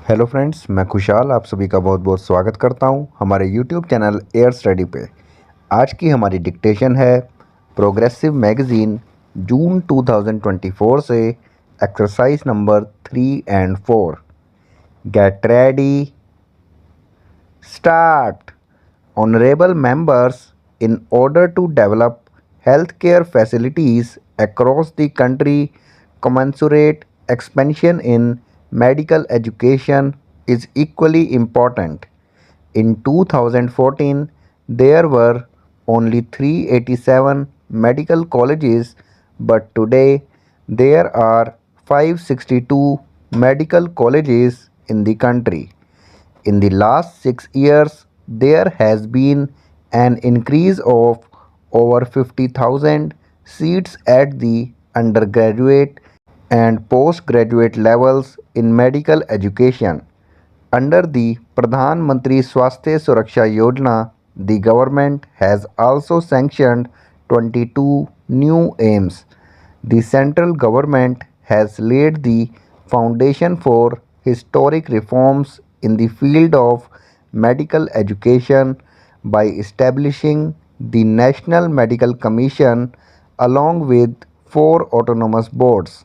Hello friends, मैं खुशहाल आप सभी का बहुत बहुत स्वागत करता हूं हमारे यूट्यूब चैनल एयर स्टडी पे। आज की हमारी डिक्टेशन है प्रोग्रेसिव मैगज़ीन जून 2024 से exercise number 3 and 4। Get ready, start. Honorable members, in order to develop healthcare facilities across the country, commensurate expansion in medical education is equally important. In 2014, there were only 387 medical colleges, but today there are 562 medical colleges in the country. In the last 6 years, there has been an increase of over 50,000 seats at the undergraduate and postgraduate levels in medical education. Under the Pradhan Mantri Swasthya Suraksha Yojana, the government has also sanctioned 22 new aims. The central government has laid the foundation for historic reforms in the field of medical education by establishing the National Medical Commission along with four autonomous boards.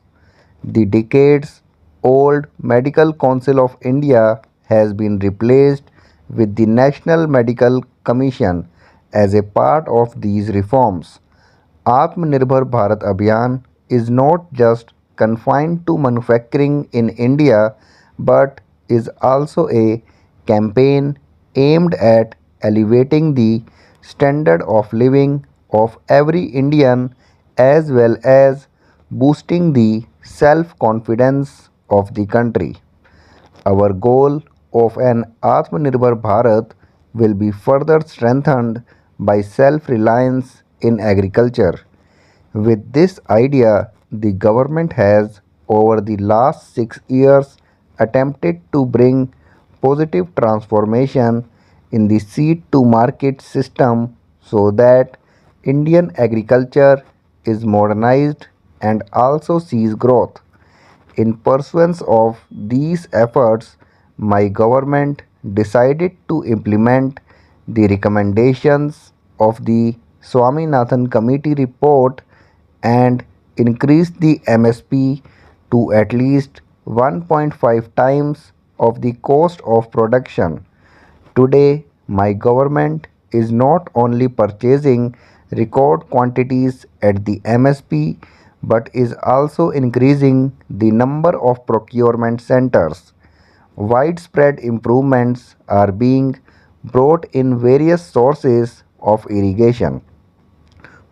The decades-old Medical Council of India has been replaced with the National Medical Commission as a part of these reforms. Atmanirbhar Bharat Abhiyan is not just confined to manufacturing in India but is also a campaign aimed at elevating the standard of living of every Indian as well as boosting the self confidence of the country. Our goal of an Atmanirbhar Bharat will be further strengthened by self reliance in agriculture. With this idea, the government has, over the last 6 years, attempted to bring positive transformation in the seed to market system so that Indian agriculture is modernized and also sees growth. In pursuance of these efforts, my government decided to implement the recommendations of the Swaminathan Committee report and increase the MSP to at least 1.5 times of the cost of production. Today, my government is not only purchasing record quantities at the MSP but is also increasing the number of procurement centers. Widespread improvements are being brought in various sources of irrigation.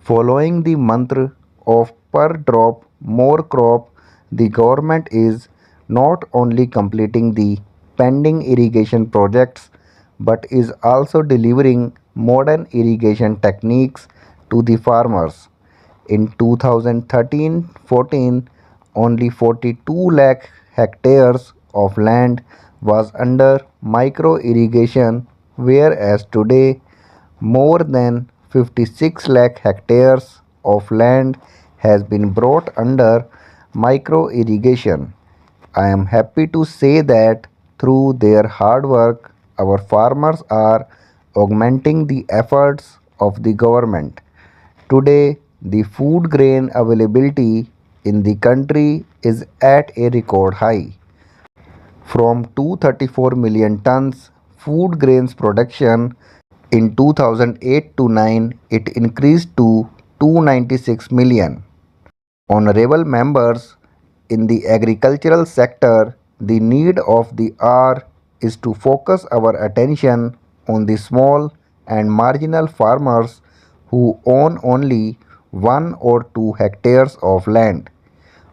Following the mantra of per drop more crop, the government is not only completing the pending irrigation projects but is also delivering modern irrigation techniques to the farmers. In 2013-14, only 42 lakh hectares of land was under micro irrigation, whereas today more than 56 lakh hectares of land has been brought under micro irrigation. I am happy to say that through their hard work, our farmers are augmenting the efforts of the government. Today, the food grain availability in the country is at a record high. From 234 million tons food grains production in 2008 to 9, it increased to 296 million. Honorable members, in the agricultural sector, the need of the hour is to focus our attention on the small and marginal farmers who own only 1 or 2 hectares of land.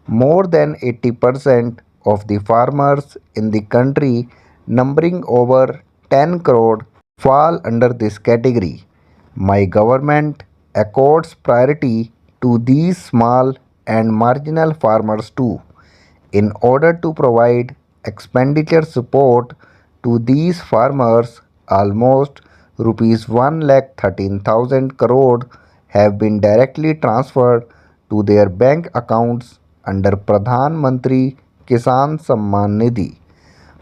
More than 80% of the farmers in the country, numbering over 10 crore, fall under this category. My government accords priority to these small and marginal farmers too. In order to provide expenditure support to these farmers, almost rupees 1,13,000 crore have been directly transferred to their bank accounts under Pradhan Mantri Kisan Samman Nidhi.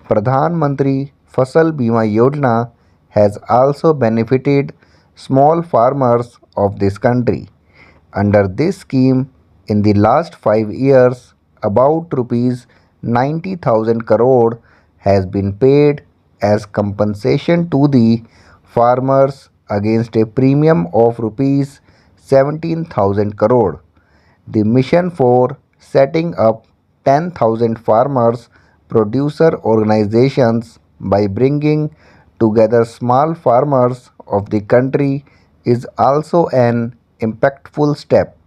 Pradhan Mantri Fasal Bima Yojana has also benefited small farmers of this country. Under this scheme, in the last 5 years, about rupees 90,000 crore has been paid as compensation to the farmers against a premium of rupees 17,000 crore. The mission for setting up 10,000 farmers producer organizations by bringing together small farmers of the country is also an impactful step.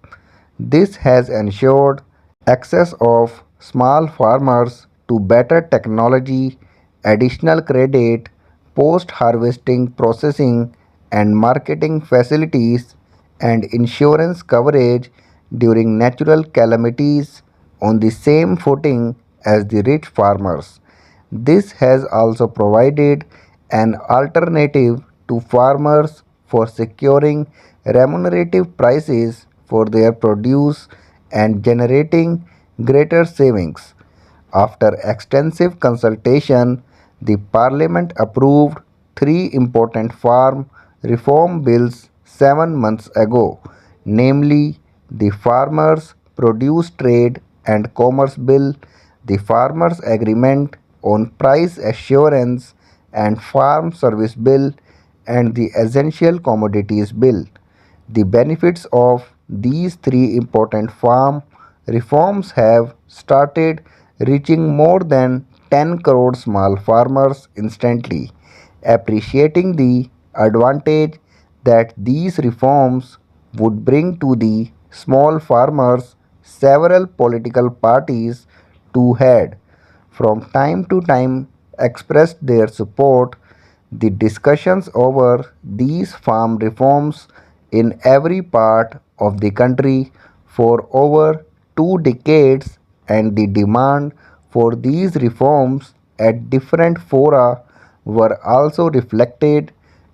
This has ensured access of small farmers to better technology, additional credit, post-harvesting processing and marketing facilities, and insurance coverage during natural calamities on the same footing as the rich farmers. This has also provided an alternative to farmers for securing remunerative prices for their produce and generating greater savings. After extensive consultation, the Parliament approved three important farm reform bills 7 months ago, namely the Farmers Produce Trade and Commerce Bill, the Farmers Agreement on Price Assurance and Farm Service Bill, and the Essential Commodities Bill. The benefits of these three important farm reforms have started reaching more than 10 crore small farmers instantly, appreciating the advantage that these reforms would bring to the small farmers. Several political parties too had from time to time expressed their support. The discussions over these farm reforms in every part of the country for over 2 decades, and the demand for these reforms at different fora were also reflected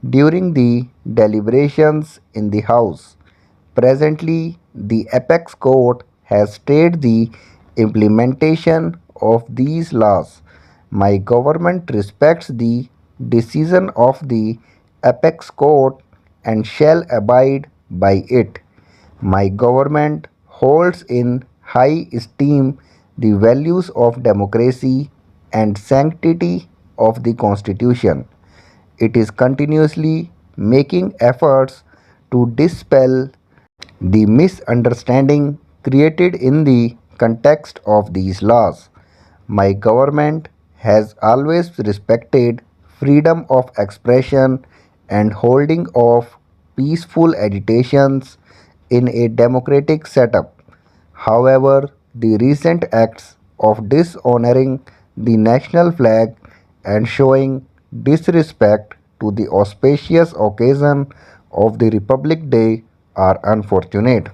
during the deliberations in the House. Presently, the apex court has stayed the implementation of these laws. My government respects the decision of the apex court and shall abide by it. My government holds in high esteem the values of democracy and sanctity of the Constitution. It is continuously making efforts to dispel the misunderstanding created in the context of these laws. My government has always respected freedom of expression and holding of peaceful agitations in a democratic setup. However, the recent acts of dishonoring the national flag and showing disrespect to the auspicious occasion of the Republic Day are unfortunate.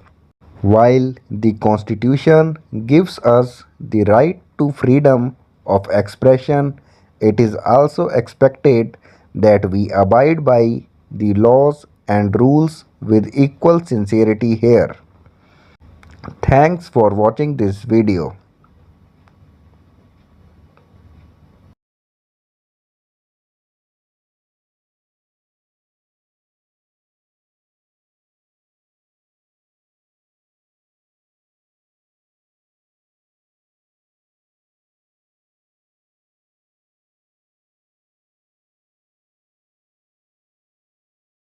While the Constitution gives us the right to freedom of expression, it is also expected that we abide by the laws and rules with equal sincerity here. Thanks for watching this video.